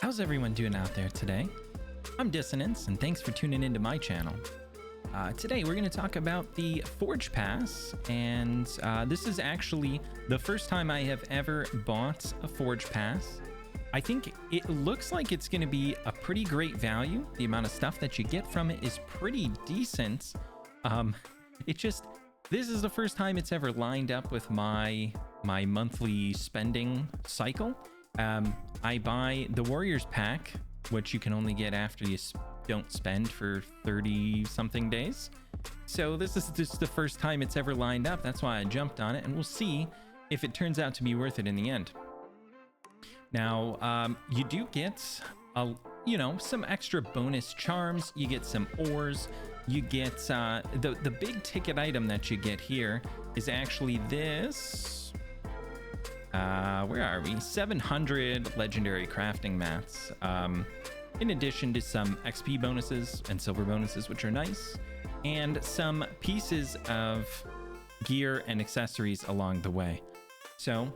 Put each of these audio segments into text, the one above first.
How's everyone doing out there today? I'm Dissonance, and thanks for tuning into my channel. Today we're going to talk about the Forge Pass, and this is actually the first time I have ever bought a Forge Pass. I think it looks like it's going to be a pretty great value. The amount of stuff that you get from it is pretty decent. This is the first time it's ever lined up with my monthly spending cycle. I buy the Warriors pack, which you can only get after you don't spend for 30 something days. So this is just the first time it's ever lined up. That's why I jumped on it, and we'll see if it turns out to be worth it in the end. Now, you do get some extra bonus charms. You get some ores. You get the big ticket item that you get here is actually this. Where are we? 700 legendary crafting mats. In addition to some XP bonuses and silver bonuses, which are nice, and some pieces of gear and accessories along the way. So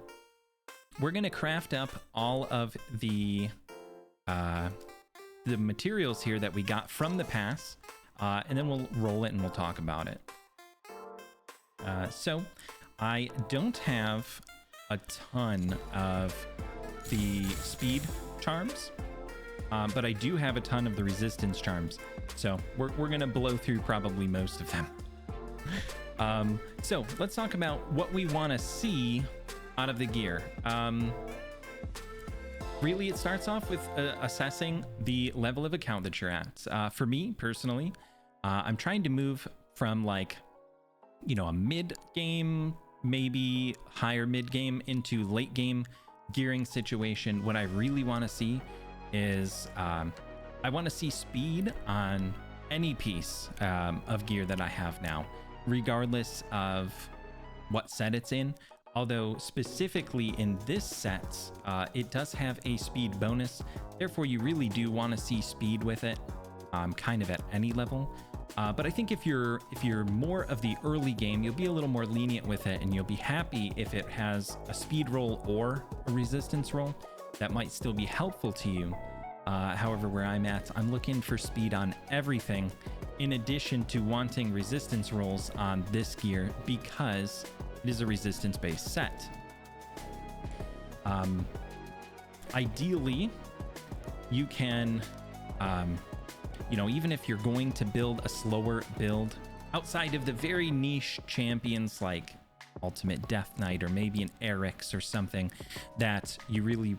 we're going to craft up all of the materials here that we got from the pass, and then we'll roll it and we'll talk about it. So I don't have a ton of the speed charms, but I do have a ton of the resistance charms. So we're going to blow through probably most of them. So let's talk about what we want to see out of the gear. Really, it starts off with assessing the level of account that you're at. For me personally, I'm trying to move from a mid game, maybe higher mid game into late game gearing situation. What I really want to see is I want to see speed on any piece of gear that I have now, regardless of what set it's in. Although specifically in this set, it does have a speed bonus. Therefore, you really do want to see speed with it, kind of at any level. But I think if you're more of the early game, you'll be a little more lenient with it, and you'll be happy if it has a speed roll or a resistance roll. That might still be helpful to you. However, where I'm at, I'm looking for speed on everything, in addition to wanting resistance rolls on this gear because it is a resistance-based set. Ideally, you can, even if you're going to build a slower build, outside of the very niche champions like Ultimate Death Knight or maybe an Eric's or something that you really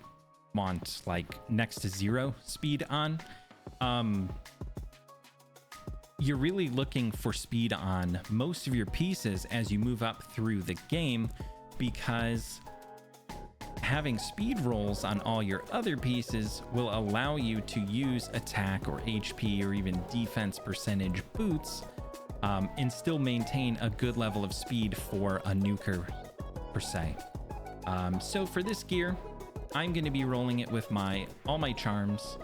want like next to zero speed on, you're really looking for speed on most of your pieces as you move up through the game, because having speed rolls on all your other pieces will allow you to use attack or HP or even defense percentage boots, and still maintain a good level of speed for a nuker per se. So for this gear, I'm going to be rolling it with all my charms.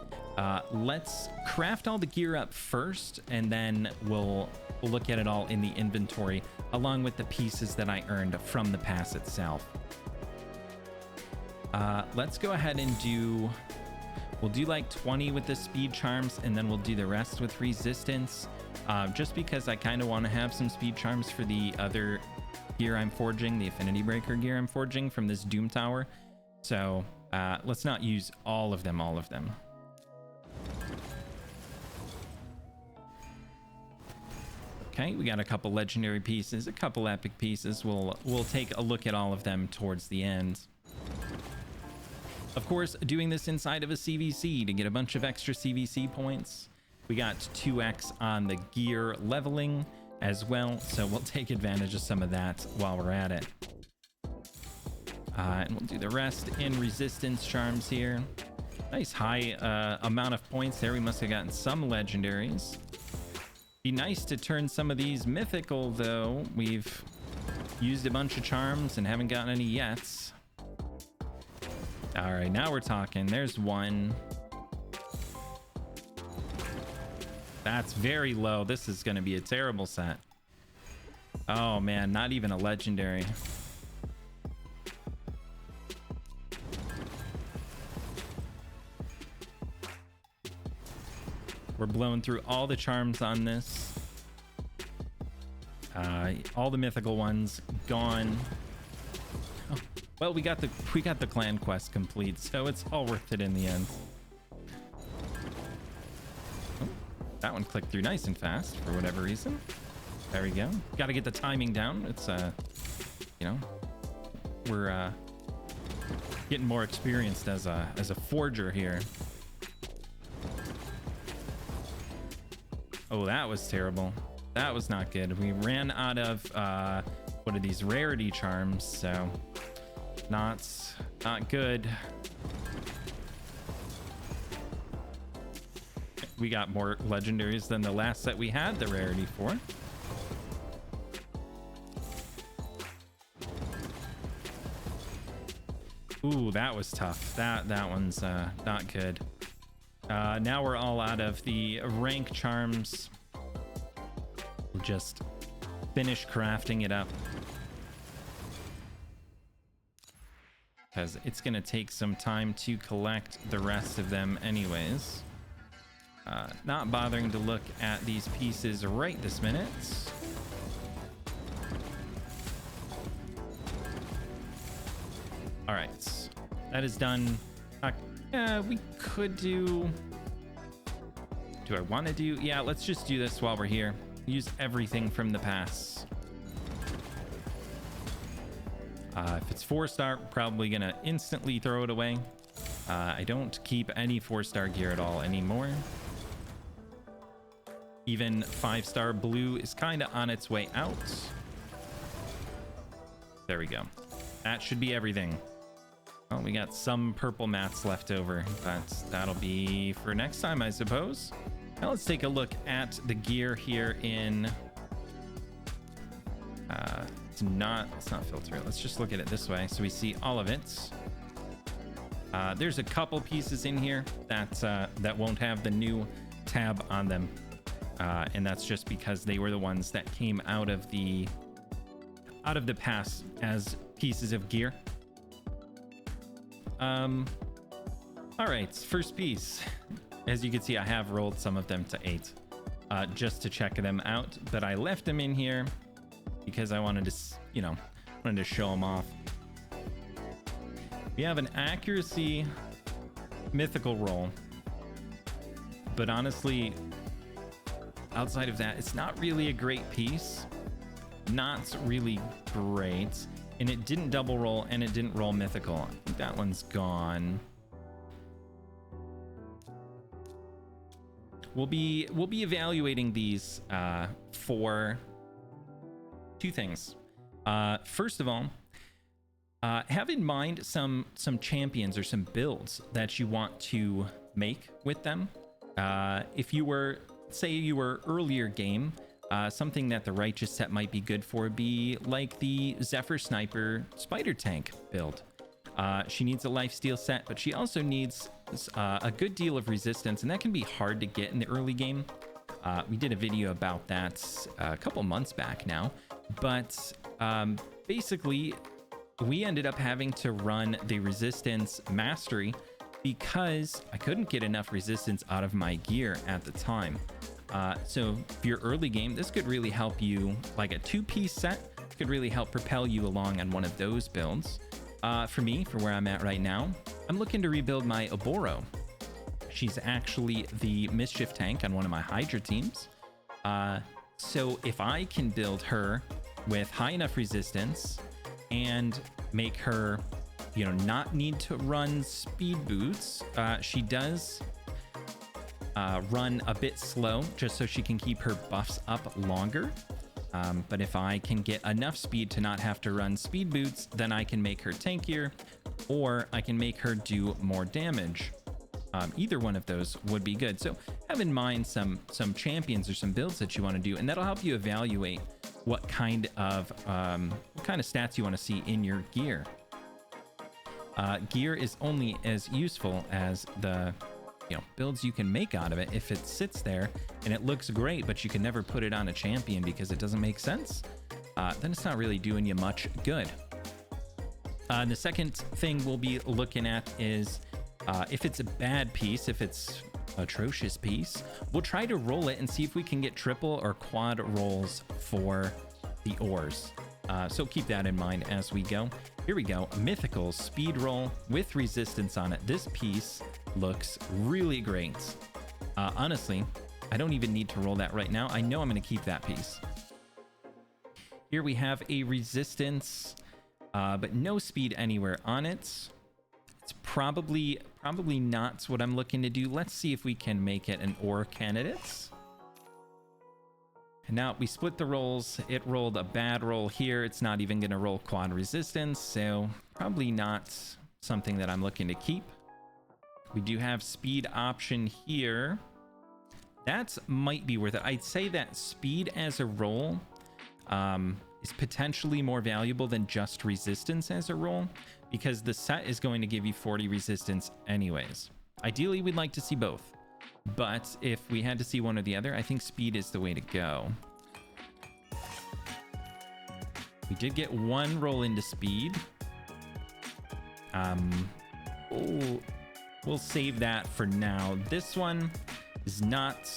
Let's craft all the gear up first, and then we'll look at it all in the inventory along with the pieces that I earned from the pass itself. Let's go ahead and we'll do like 20 with the speed charms, and then we'll do the rest with resistance, just because I kind of want to have some speed charms for the other gear I'm forging, the Affinity Breaker gear I'm forging from this Doom Tower. So let's not use all of them. Okay, we got a couple legendary pieces, a couple epic pieces. We'll take a look at all of them towards the end. Of course, doing this inside of a CVC to get a bunch of extra CVC points. We got 2x on the gear leveling as well, so we'll take advantage of some of that while we're at it. And we'll do the rest in resistance charms here. Nice high amount of points there. We must have gotten some legendaries. Be nice to turn some of these mythical, though. We've used a bunch of charms and haven't gotten any yet. All right, now we're talking. There's one. That's very low. This is going to be a terrible set. Oh man, not even a legendary. We're blowing through all the charms on this. All the mythical ones gone. Oh, well, we got the clan quest complete, so it's all worth it in the end. Oh, that one clicked through nice and fast for whatever reason. There we go. Got to get the timing down. It's you know, we're getting more experienced as a forger here. Oh, that was terrible. That was not good. We ran out of what are these rarity charms, so not good. We got more legendaries than the last set we had the rarity for. Ooh, that was tough. That one's not good. Now we're all out of the rank charms. We'll just finish crafting it up, because it's gonna take some time to collect the rest of them anyways. Not bothering to look at these pieces right this minute. All right, that is done. We could do I want to do? Yeah, let's just do this while we're here. Use everything from the past. If it's 4-star, probably gonna instantly throw it away. I don't keep any 4-star gear at all anymore. Even 5-star blue is kind of on its way out. There we go. That should be everything. Well, we got some purple mats left over, but that'll be for next time, I suppose. Now let's take a look at the gear here in it's not filter. Let's just look at it this way so we see all of it. There's a couple pieces in here that won't have the new tab on them, and that's just because they were the ones that came out of the pass as pieces of gear. All right, first piece. As you can see, I have rolled some of them to 8 just to check them out, but I left them in here because I wanted to show them off. We have an accuracy mythical roll, but honestly, outside of that, it's not really a great piece. Not really great. And it didn't double roll, and it didn't roll mythical. I think that one's gone. We'll be evaluating these for 2 things. First of all, have in mind some champions or some builds that you want to make with them. If you were, say you were earlier game, something that the righteous set might be good for would be like the Zephyr Sniper Spider Tank build. She needs a lifesteal set, but she also needs a good deal of resistance, and that can be hard to get in the early game. We did a video about that a couple months back now, but basically we ended up having to run the resistance mastery because I couldn't get enough resistance out of my gear at the time. So if you're early game, this could really help you, like a 2-piece set could really help propel you along on one of those builds. For me, for where I'm at right now, I'm looking to rebuild my Oboro. She's actually the mischief tank on one of my Hydra teams. So if I can build her with high enough resistance and make her, not need to run speed boots, she does run a bit slow just so she can keep her buffs up longer. But if I can get enough speed to not have to run speed boots, then I can make her tankier, or I can make her do more damage. Either one of those would be good. So have in mind some champions or some builds that you want to do, and that'll help you evaluate what kind of stats you want to see in your gear. Gear is only as useful as the builds you can make out of it. If it sits there and it looks great, but you can never put it on a champion because it doesn't make sense, then it's not really doing you much good. The second thing we'll be looking at is if it's a bad piece, if it's atrocious piece. We'll try to roll it and see if we can get triple or quad rolls for the ores. So keep that in mind as we go. Here we go. Mythical speed roll with resistance on it. This piece looks really great. Honestly, I don't even need to roll that right now. I know I'm going to keep that piece. Here we have a resistance, but no speed anywhere on it. It's probably not what I'm looking to do. Let's see if we can make it an ore candidate. And now we split the rolls. It rolled a bad roll here. It's not even going to roll quad resistance, so probably not something that I'm looking to keep. We do have speed option here. That might be worth it. I'd say that speed as a roll is potentially more valuable than just resistance as a roll, because the set is going to give you 40 resistance anyways. Ideally, we'd like to see both, but if we had to see one or the other, I think speed is the way to go. We did get one roll into speed. We'll save that for now. This one is not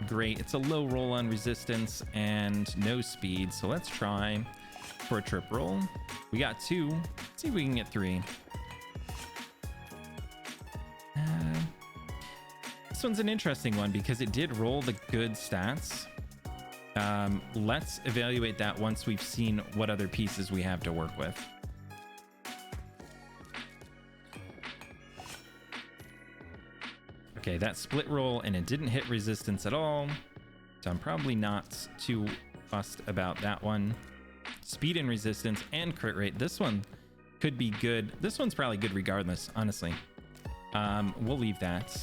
great. It's a low roll on resistance and no speed. So let's try for a trip roll. We got 2. Let's see if we can get 3. This one's an interesting one because it did roll the good stats. Let's evaluate that once we've seen what other pieces we have to work with. Okay, that split roll and it didn't hit resistance at all. So I'm probably not too fussed about that one. Speed and resistance and crit rate. This one could be good. This one's probably good regardless, honestly. We'll leave that.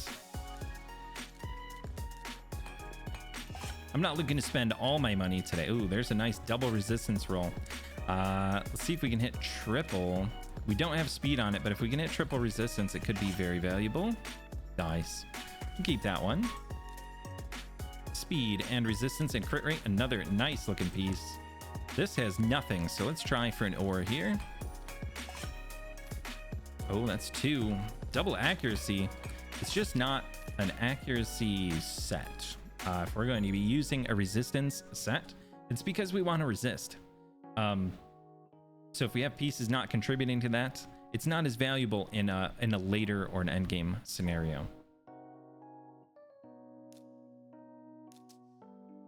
I'm not looking to spend all my money today. Ooh, there's a nice double resistance roll. Let's see if we can hit triple. We don't have speed on it, but if we can hit triple resistance, it could be very valuable. Nice. We'll keep that one. Speed and resistance and crit rate. Another nice looking piece. This has nothing, so let's try for an ore here. Oh, that's 2. Double accuracy. It's just not an accuracy set. If we're going to be using a resistance set, it's because we want to resist. So if we have pieces not contributing to that, it's not as valuable in a later or an end game scenario.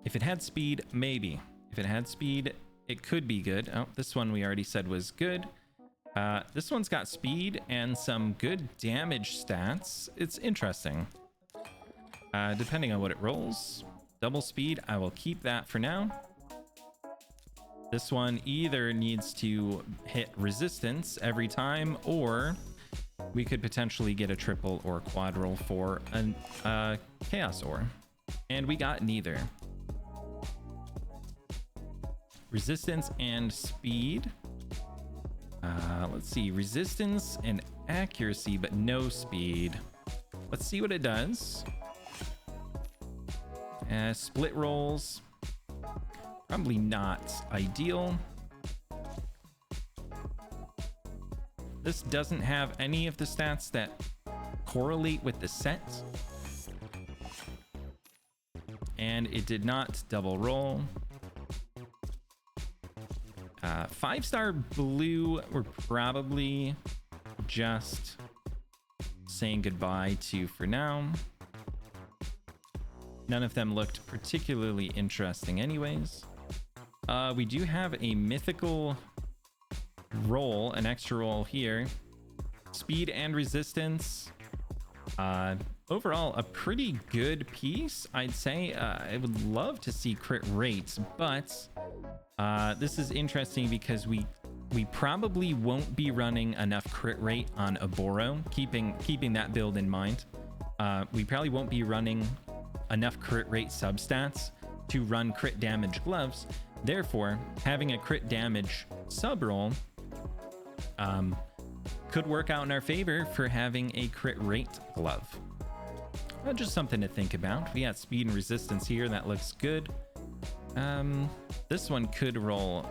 If it had speed, maybe. If it had speed, it could be good. Oh, this one we already said was good. This one's got speed and some good damage stats. It's interesting. Depending on what it rolls. Double speed, I will keep that for now. This one either needs to hit resistance every time, or we could potentially get a triple or quad roll for a chaos ore. And we got neither. Resistance and speed. Let's see, resistance and accuracy, but no speed. Let's see what it does. Split rolls. Probably not ideal. This doesn't have any of the stats that correlate with the set. And it did not double roll. 5-star blue, we're probably just saying goodbye to for now. None of them looked particularly interesting anyways. We do have a mythical roll, an extra roll here. Speed and resistance. Overall, a pretty good piece, I'd say. I would love to see crit rates, but this is interesting because we probably won't be running enough crit rate on Oboro, keeping that build in mind. We probably won't be running enough crit rate substats to run crit damage gloves. Therefore, having a crit damage sub roll could work out in our favor for having a crit rate glove. Just something to think about. We got speed and resistance here. That looks good. This one could roll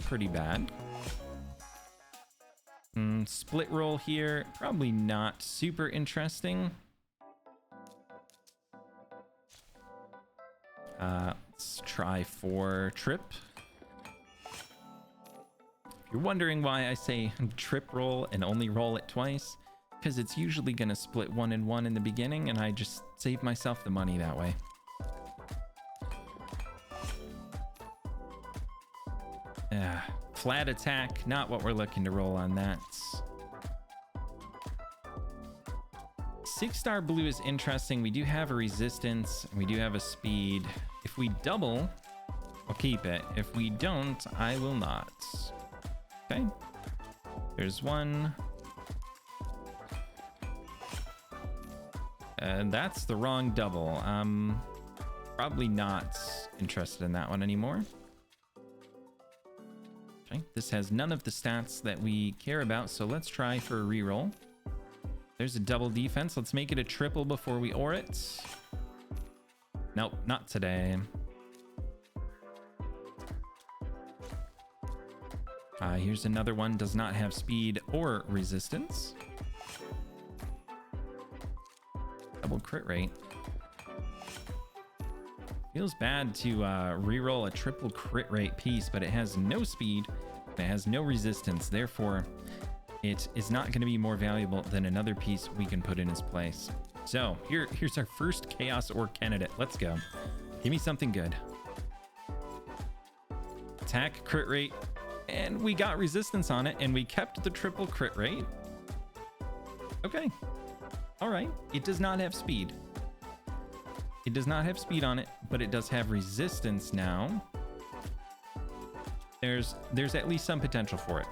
pretty bad. Split roll here, probably not super interesting. Let's try for trip. If you're wondering why I say trip roll and only roll it twice, because it's usually going to split 1 and 1 in the beginning, and I just save myself the money that way. Flat attack, not what we're looking to roll on that. 6-star blue is interesting. We do have a resistance, and we do have a speed. If we double, I'll keep it. If we don't, I will not. Okay. There's one. And that's the wrong double. Probably not interested in that one anymore. Okay, this has none of the stats that we care about, so let's try for a reroll. There's a double defense. Let's make it a triple before we ore it. Nope, not today. Here's another one. Does not have speed or resistance. Double crit rate. Feels bad to reroll a triple crit rate piece, but it has no speed. It has no resistance. Therefore, it is not going to be more valuable than another piece we can put in its place. So here's our first Chaos Ore candidate. Let's go. Give me something good. Attack, crit rate, and we got resistance on it, and we kept the triple crit rate. Okay. All right. It does not have speed. It does not have speed on it, but it does have resistance now. There's at least some potential for it.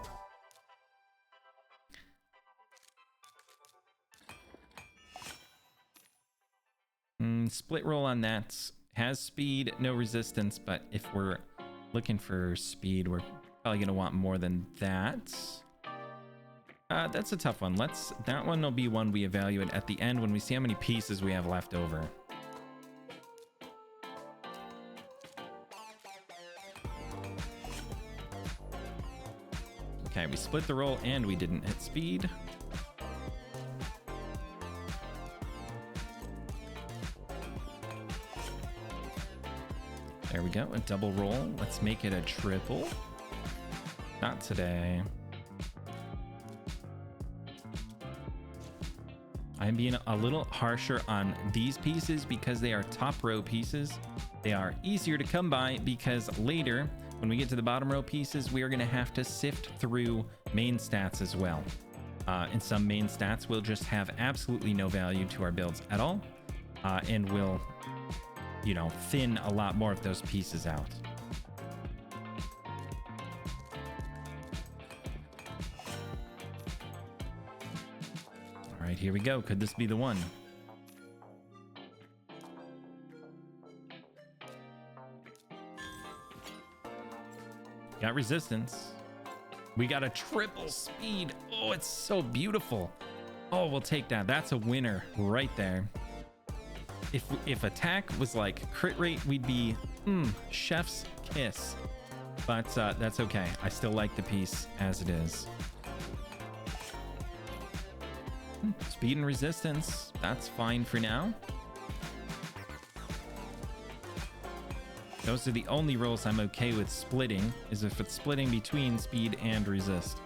Split roll on that. Has speed, no resistance, but if we're looking for speed, we're probably going to want more than that. That's a tough one. That one will be one we evaluate at the end when we see how many pieces we have left over. Okay, we split the roll and we didn't hit speed. There we go, a double roll. Let's make it a triple. Not today. I'm being a little harsher on these pieces because they are top row pieces. They are easier to come by because later, when we get to the bottom row pieces, we are going to have to sift through main stats as well. And some main stats will just have absolutely no value to our builds at all. And will, thin a lot more of those pieces out. All right, here we go. Could this be the one? Got resistance. We got a triple speed. Oh, it's so beautiful. Oh, we'll take that. That's a winner right there. If attack was like crit rate, we'd be chef's kiss. But that's okay. I still like the piece as it is. Speed and resistance. That's fine for now. Those are the only rolls I'm okay with splitting, is if it's splitting between speed and resist.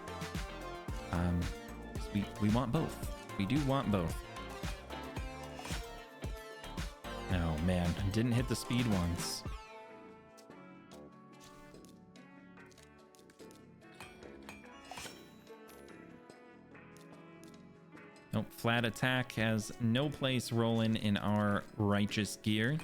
We want both. We do want both. Oh man, didn't hit the speed once. Nope, flat attack has no place rolling in our righteous gear.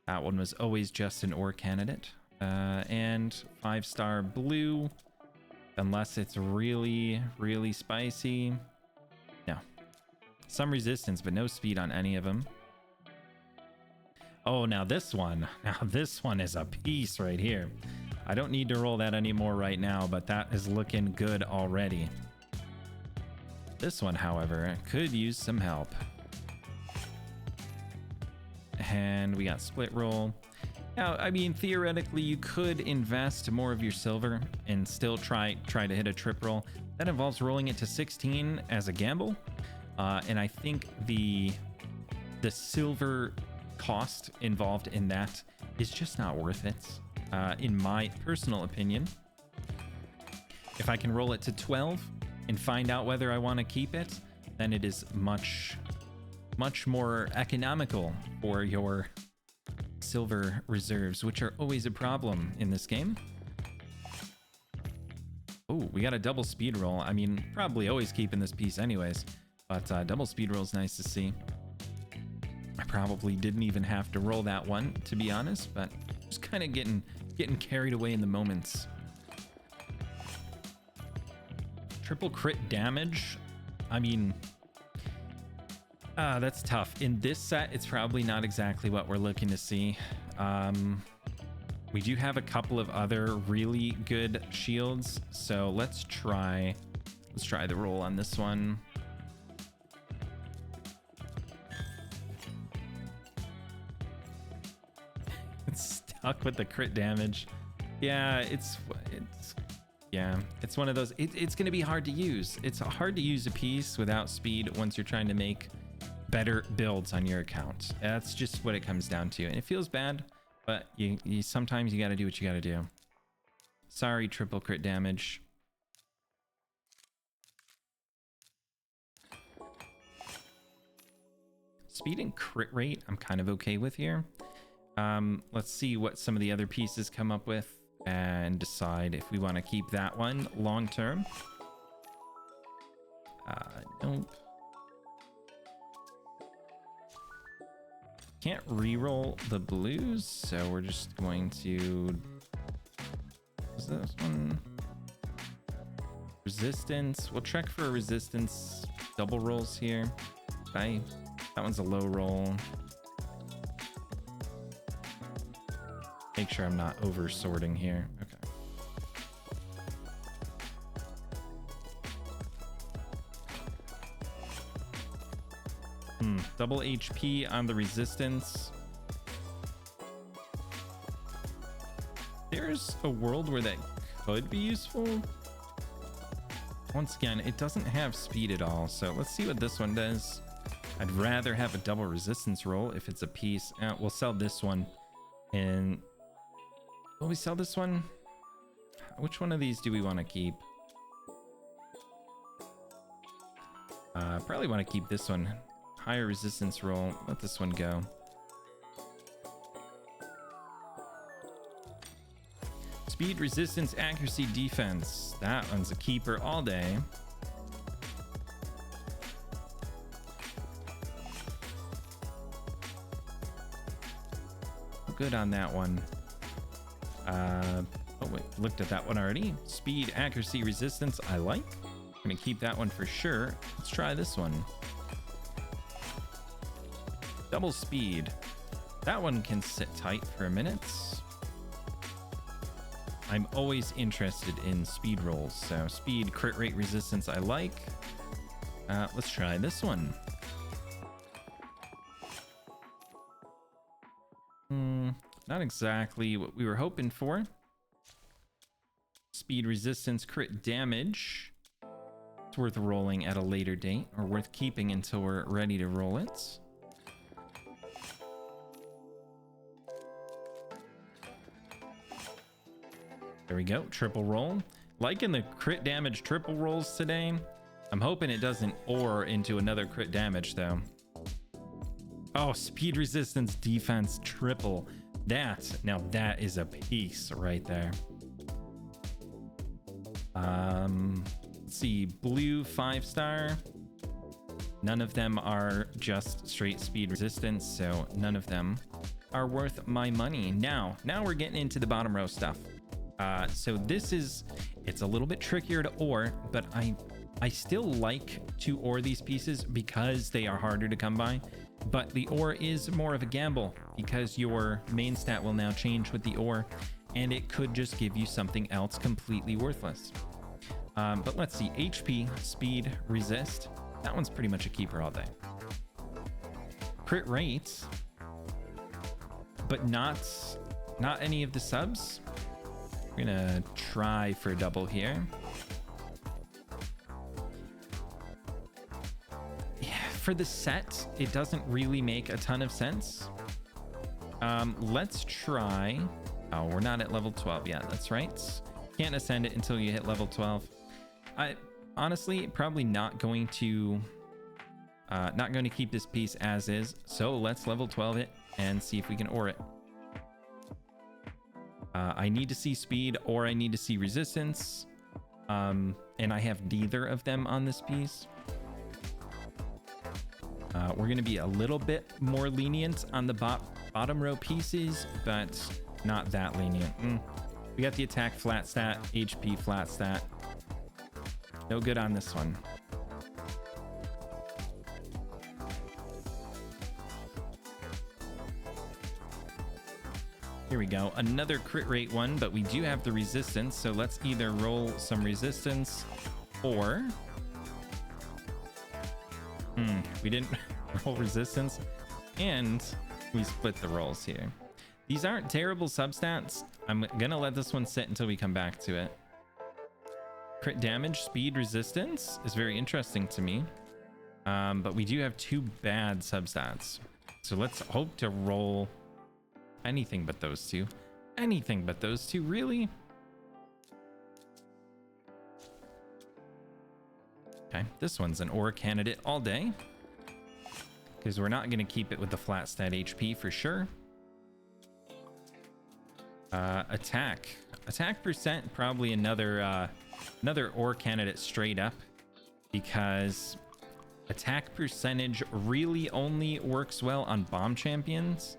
That one was always just an ore candidate. And 5-star blue, unless it's really, really spicy. No. Some resistance, but no speed on any of them. Oh, now this one is a piece right here. I don't need to roll that anymore right now, but that is looking good already. This one, however, could use some help. And we got split roll. Now, I mean, theoretically, you could invest more of your silver and still try to hit a trip roll. That involves rolling it to 16 as a gamble. And I think the the silver cost involved in that is just not worth it, in my personal opinion. If I can roll it to 12 and find out whether I want to keep it, then it is much more economical for your silver reserves, which are always a problem in this game. Oh, we got a double speed roll. I mean, probably always keeping this piece anyways, but double speed roll is nice to see. I probably didn't even have to roll that one, to be honest, but just kind of getting carried away in the moments. Triple crit damage. I mean, that's tough. In this set, it's probably not exactly what we're looking to see. We do have a couple of other really good shields, so let's try the roll on this one. It's stuck with the crit damage. Yeah, it's one of those. It's going to be hard to use. It's hard to use a piece without speed once you're trying to make better builds on your account. That's just what it comes down to, and it feels bad, but you sometimes you got to do what you got to do. Sorry, triple crit damage. Speed and crit rate I'm kind of okay with here. Let's see what some of the other pieces come up with and decide if we want to keep that one long term. Nope. Can't re-roll the blues, so we're just going to... Is this one? Resistance. We'll check for resistance double rolls here. Bye. That one's a low roll. Make sure I'm not over sorting here. Okay. Double HP on the resistance. There's a world where that could be useful. Once again, it doesn't have speed at all, so let's see what this one does. I'd rather have a double resistance roll if it's a piece. We'll sell this one. And will we sell this one? Which one of these do we want to keep? Probably want to keep this one. Higher resistance roll. Let this one go. Speed, resistance, accuracy, defense. That one's a keeper all day. Good on that one. Oh wait, looked at that one already. Speed, accuracy, resistance, I like. I'm gonna keep that one for sure. Let's try this one. Double speed. That one can sit tight for a minute. I'm always interested in speed rolls, so speed, crit rate, resistance, I like. Let's try this one. Not exactly what we were hoping for. Speed, resistance, crit damage. It's worth rolling at a later date, or worth keeping until we're ready to roll it. There we go, triple roll. Liking the crit damage triple rolls today. I'm hoping it doesn't ore into another crit damage though. Oh, speed, resistance, defense, triple. Now that is a piece right there. Let's see, blue 5-star. None of them are just straight speed resistance, so none of them are worth my money. Now we're getting into the bottom row stuff. So this is, it's a little bit trickier to ore, but I still like to ore these pieces because they are harder to come by. But the ore is more of a gamble because your main stat will now change with the ore, and it could just give you something else completely worthless. But let's see, HP, speed, resist. That one's pretty much a keeper all day. Crit rate, but not any of the subs. We're gonna try for a double here. Yeah, For the set, it doesn't really make a ton of sense. Let's try. Oh, we're not at level 12 yet. That's right. Can't ascend it until you hit level 12. I honestly probably not going to keep this piece as is. So let's level 12 it and see if we can ore it. I need to see speed or I need to see resistance. And I have neither of them on this piece. We're going to be a little bit more lenient on the bottom row pieces, but not that lenient. We got the attack flat stat, HP flat stat. No good on this one. Here we go. Another crit rate one, but we do have the resistance. So let's either roll some resistance or... we didn't roll resistance and we split the rolls here. These aren't terrible substats. I'm gonna let this one sit until we come back to it. Crit damage, speed, resistance is very interesting to me. But we do have two bad substats. So let's hope to roll anything but those two. Anything but those two, really? Okay, this one's an ore candidate all day. Because we're not going to keep it with the flat stat HP for sure. Attack percent, probably another ore candidate straight up. Because attack percentage really only works well on bomb champions.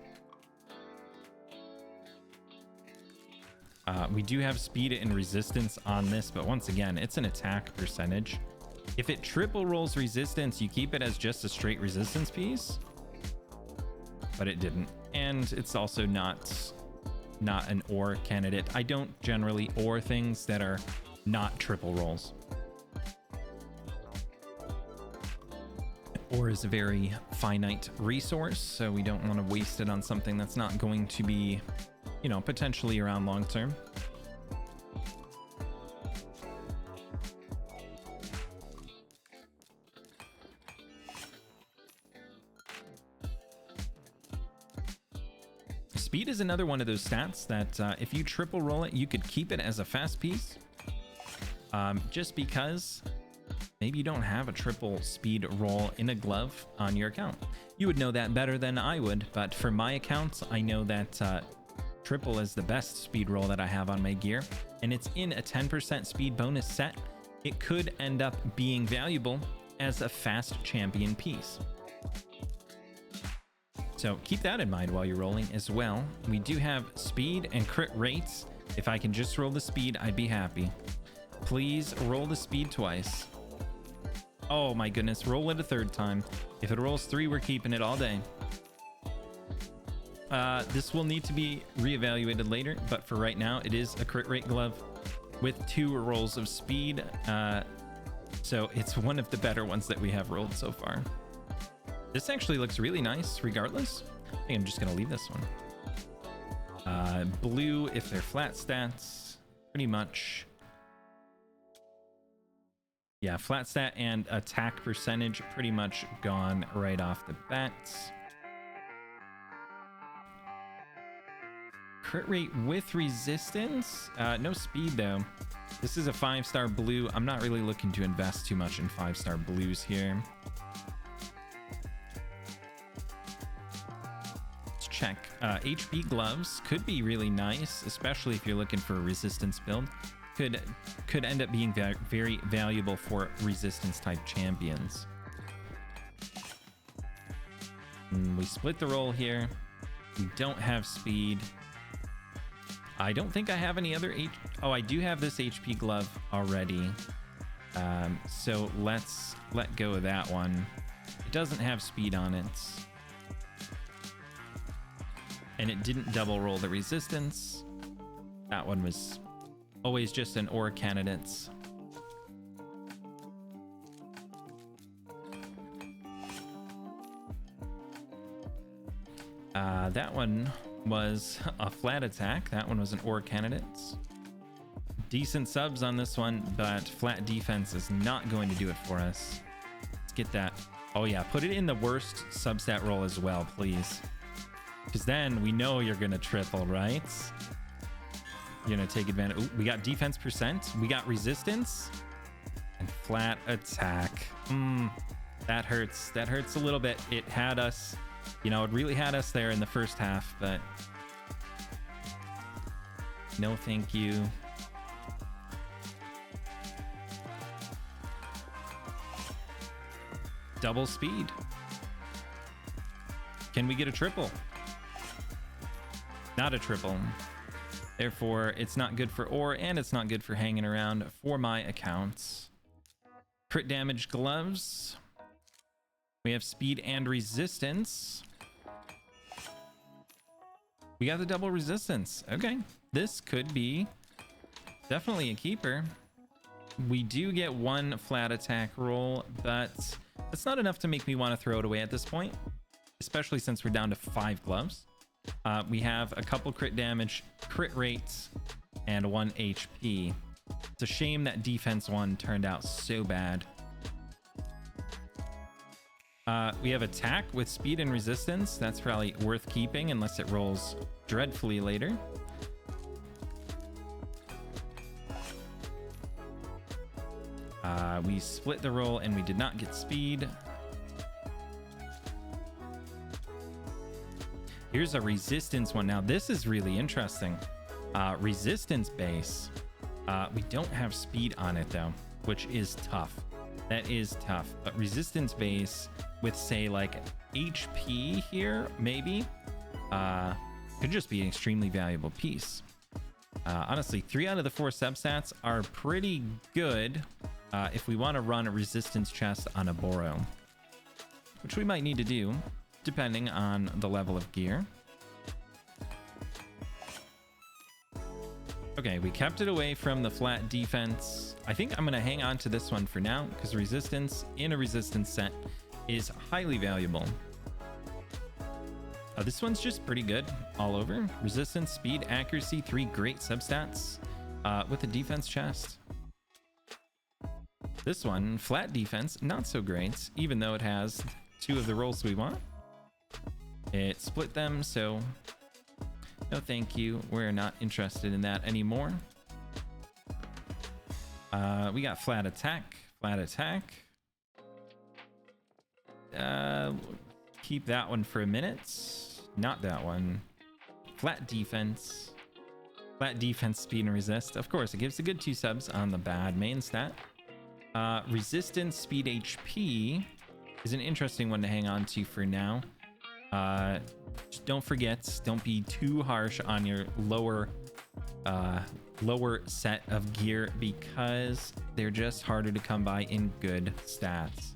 We do have speed and resistance on this, but once again, it's an attack percentage. If it triple rolls resistance, you keep it as just a straight resistance piece, but it didn't. And it's also not an ore candidate. I don't generally ore things that are not triple rolls. Ore is a very finite resource, so we don't want to waste it on something that's not going to be, you know, potentially around long term. Speed is another one of those stats that if you triple roll it, you could keep it as a fast piece. Just because maybe you don't have a triple speed roll in a glove on your account. You would know that better than I would, but for my account, I know that triple is the best speed roll that I have on my gear, and it's in a 10% speed bonus set. It could end up being valuable as a fast champion piece. So keep that in mind while you're rolling as well. We do have speed and crit rates. If I can just roll the speed, I'd be happy. Please roll the speed twice. Oh my goodness, roll it a third time. If it rolls 3, we're keeping it all day. This will need to be reevaluated later, but for right now, it is a crit rate glove with 2 rolls of speed. So it's one of the better ones that we have rolled so far. This actually looks really nice regardless. I think I'm just going to leave this one. Blue, if they're flat stats, pretty much. Yeah, flat stat and attack percentage pretty much gone right off the bat. Crit rate with resistance. No speed though. This is a 5-star blue. I'm not really looking to invest too much in 5-star blues here. Check. HP gloves could be really nice, especially if you're looking for a resistance build. Could end up being very valuable for resistance type champions. We split the roll here. We don't have speed. I don't think I have any other oh, I do have this HP glove already. So let's let go of that one. It doesn't have speed on it. And it didn't double roll the resistance. That one was always just an ore candidate. That one was a flat attack. That one was an ore candidate. Decent subs on this one, but flat defense is not going to do it for us. Let's get that Oh yeah, put it in the worst substat roll as well, please. Because then we know you're going to triple, right? You're going to take advantage. Ooh, we got defense percent. We got resistance. And flat attack. That hurts. That hurts a little bit. It had us, you know, it really had us there in the first half, but no thank you. Double speed. Can we get a triple? Not a triple. Therefore, it's not good for ore, and it's not good for hanging around for my accounts. Crit damage gloves. We have speed and resistance. We got the double resistance. Okay. This could be definitely a keeper. We do get one flat attack roll, but that's not enough to make me want to throw it away at this point, especially since we're down to 5 gloves. We have a couple crit damage, crit rates, and 1 HP. It's a shame that defense 1 turned out so bad. We have attack with speed and resistance. That's probably worth keeping unless it rolls dreadfully later. We split the roll and we did not get speed. Here's a resistance one. Now this is really interesting. Resistance base. We don't have speed on it though, which is tough. That is tough. But resistance base with say like HP here, maybe, could just be an extremely valuable piece. Honestly, 3 out of the 4 substats are pretty good if we want to run a resistance chest on a Boro, which we might need to do depending on the level of gear. Okay, we kept it away from the flat defense. I think I'm going to hang on to this one for now because resistance in a resistance set is highly valuable. This one's just pretty good all over. Resistance, speed, accuracy, 3 great substats with a defense chest. This one, flat defense, not so great, even though it has 2 of the rolls we want. It split them, so no thank you. We're not interested in that anymore. We got flat attack, flat attack. Keep that one for a minute. Not that one. Flat defense, speed and resist. Of course, it gives a good 2 subs on the bad main stat. Resistance, speed, HP is an interesting one to hang on to for now. Just don't forget, don't be too harsh on your lower set of gear because they're just harder to come by in good stats.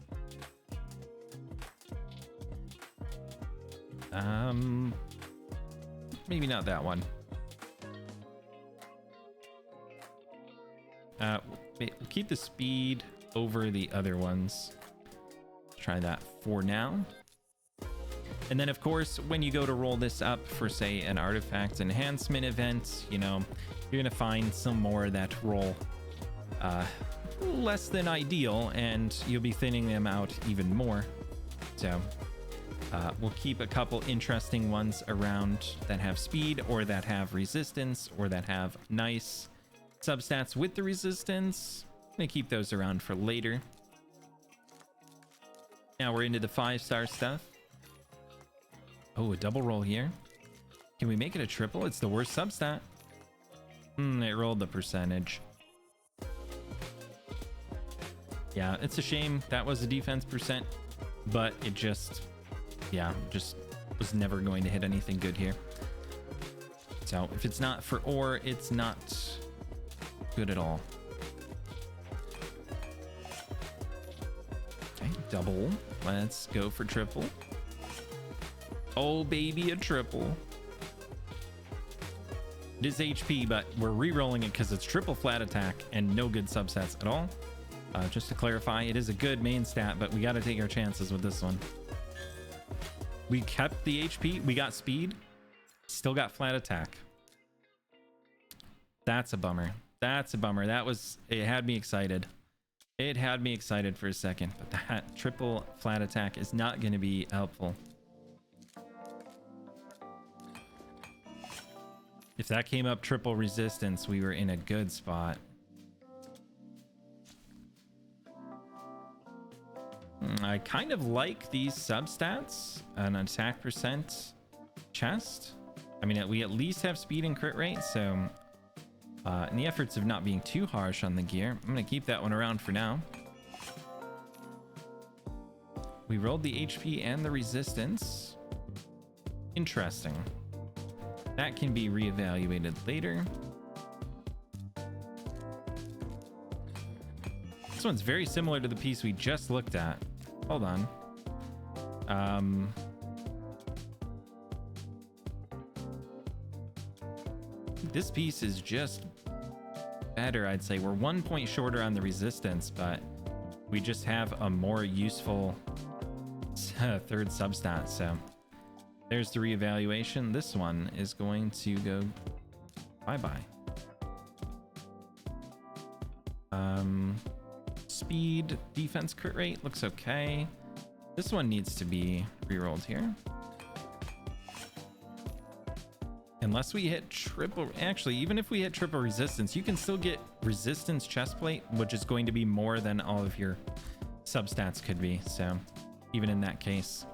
Maybe not that one. We'll keep the speed over the other ones. Try that for now. And then of course, when you go to roll this up for say an artifact enhancement event, you know, you're gonna find some more that roll less than ideal, and you'll be thinning them out even more. So we'll keep a couple interesting ones around that have speed or that have resistance or that have nice substats with the resistance. I'm gonna keep those around for later. Now we're into the 5-star stuff. Oh, a double roll here. Can we make it a triple? It's the worst substat. It rolled the percentage. Yeah, it's a shame. That was a defense percent, but it just, yeah, just was never going to hit anything good here. So if it's not for ore, it's not good at all. Okay, double. Let's go for triple. Oh baby, a triple. It is HP, but we're re-rolling it because it's triple flat attack and no good subsets at all. Just to clarify, it is a good main stat, but we got to take our chances with this one. We kept the HP, we got speed, still got flat attack. That's a bummer. That's a bummer. That was, it had me excited. It had me excited for a second, but that triple flat attack is not going to be helpful. If that came up triple resistance, we were in a good spot. I kind of like these substats. An attack percent chest. I mean, we at least have speed and crit rate, so in the efforts of not being too harsh on the gear, I'm going to keep that one around for now. We rolled the HP and the resistance. Interesting. That can be reevaluated later. This one's very similar to the piece we just looked at. Hold on. This piece is just better, I'd say. We're 1 point shorter on the resistance, but we just have a more useful third substat. So there's the reevaluation. This one is going to go bye-bye. Speed, defense, crit rate looks okay. This one needs to be rerolled here. Unless we hit triple, actually, even if we hit triple resistance, you can still get resistance chest plate, which is going to be more than all of your substats could be. So even in that case,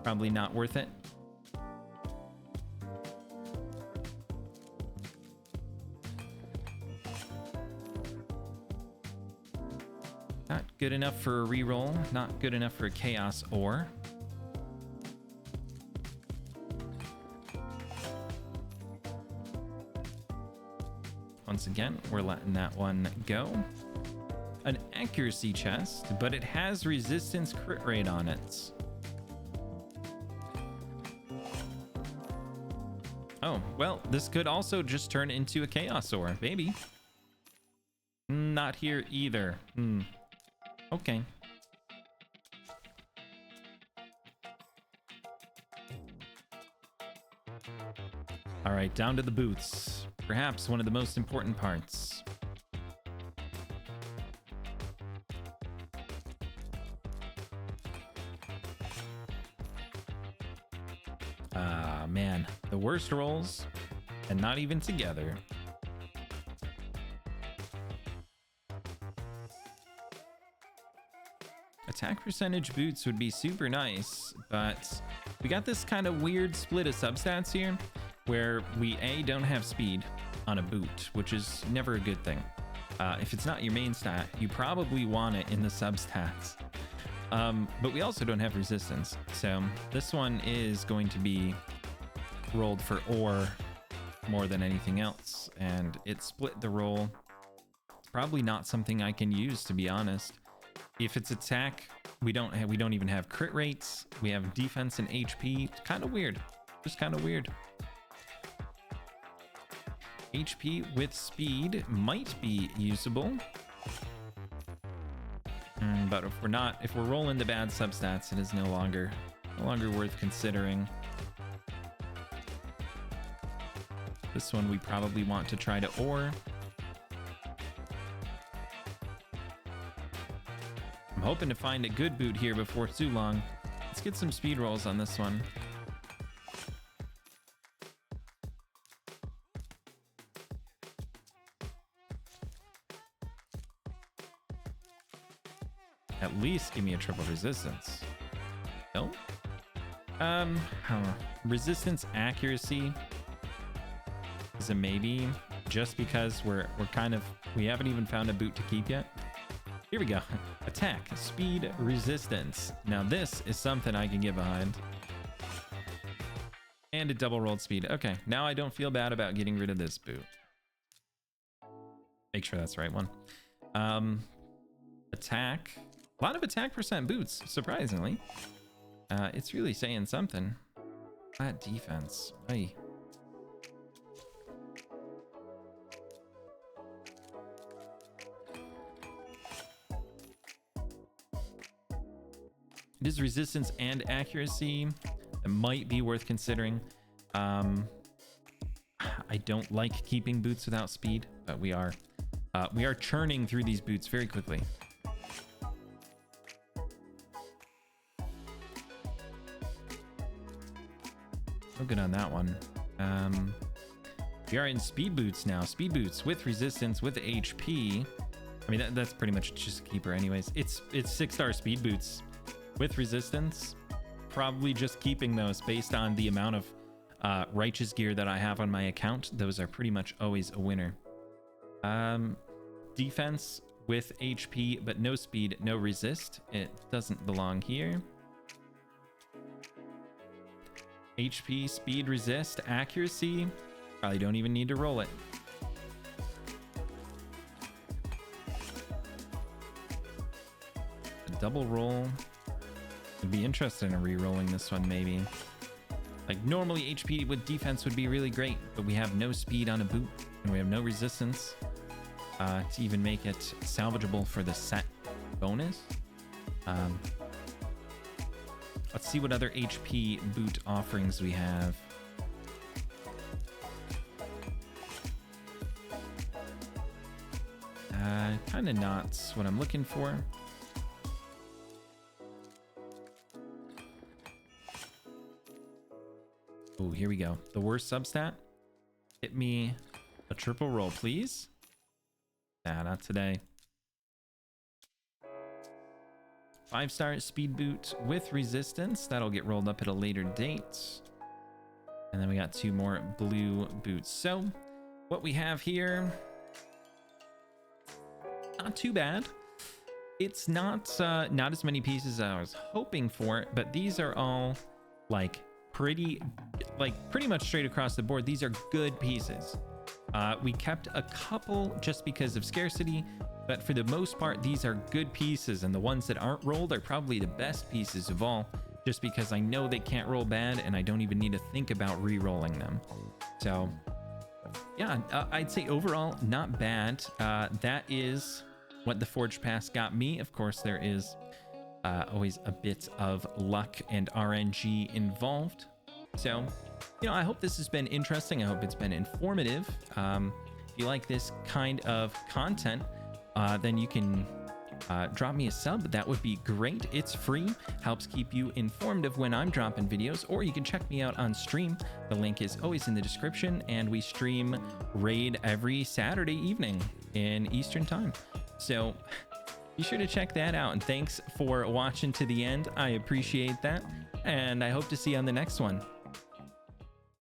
probably not worth it. Not good enough for a reroll, not good enough for a chaos ore. Once again, we're letting that one go. An accuracy chest, but it has resistance crit rate on it. Oh, well, this could also just turn into a chaos ore, maybe. Not here either. Okay. All right, down to the boots. Perhaps one of the most important parts. Man, the worst rolls, and not even together. Attack percentage boots would be super nice, but we got this kind of weird split of substats here where we don't have speed on a boot, which is never a good thing. If it's not your main stat, you probably want it in the substats. But we also don't have resistance, so this one is going to be rolled for ore more than anything else, and it split the roll. It's probably not something I can use, to be honest. If it's attack, we don't even have crit rates. We have defense and HP. It's kind of weird. Just kind of weird. HP with speed might be usable. But if we're rolling the bad substats, it is no longer worth considering. This one we probably want to try to ore. I'm hoping to find a good boot here before too long. Let's get some speed rolls on this one. At least give me a triple resistance. No? Resistance accuracy is a maybe, just because we haven't even found a boot to keep yet. Here we go. Attack, speed, resistance. Now this is something I can get behind. And a double rolled speed. Okay, now I don't feel bad about getting rid of this boot. Make sure that's the right one. Attack. A lot of attack percent boots, surprisingly. It's really saying something. Flat defense. Aye. It is resistance and accuracy. It might be worth considering. I don't like keeping boots without speed, but we are churning through these boots very quickly. no good on that one. We are in speed boots now. Speed boots with resistance, with HP. I mean, that's pretty much just a keeper anyways. It's 6-star speed boots with resistance. Probably just keeping those based on the amount of righteous gear that I have on my account. Those are pretty much always a winner. Defense with HP, but no speed, no resist. It doesn't belong here. HP, speed, resist, accuracy. Probably don't even need to roll it. A double roll. I'd be interested in re-rolling this one, maybe. Like, normally HP with defense would be really great, but we have no speed on a boot, and we have no resistance to even make it salvageable for the set bonus. Let's see what other HP boot offerings we have. Kind of not what I'm looking for. Oh, here we go. The worst substat. Hit me a triple roll, please. Nah, not today. 5-star speed boot with resistance. That'll get rolled up at a later date. And then we got 2 more blue boots. So what we have here, not too bad. It's not as many pieces as I was hoping for, but these are all like pretty much straight across the board. These are good pieces. We kept a couple just because of scarcity, but for the most part, these are good pieces, and the ones that aren't rolled are probably the best pieces of all, just because I know they can't roll bad, and I don't even need to think about re-rolling them. So yeah, I'd say overall not bad. That is what the Forge Pass got me. Of course, there is always a bit of luck and RNG involved. So, you know, I hope this has been interesting. I hope it's been informative. If you like this kind of content, then you can drop me a sub. That would be great. It's free, helps keep you informed of when I'm dropping videos, or you can check me out on stream. The link is always in the description, and we stream Raid every Saturday evening in Eastern time. So be sure to check that out, and thanks for watching to the end. I appreciate that, and I hope to see you on the next one.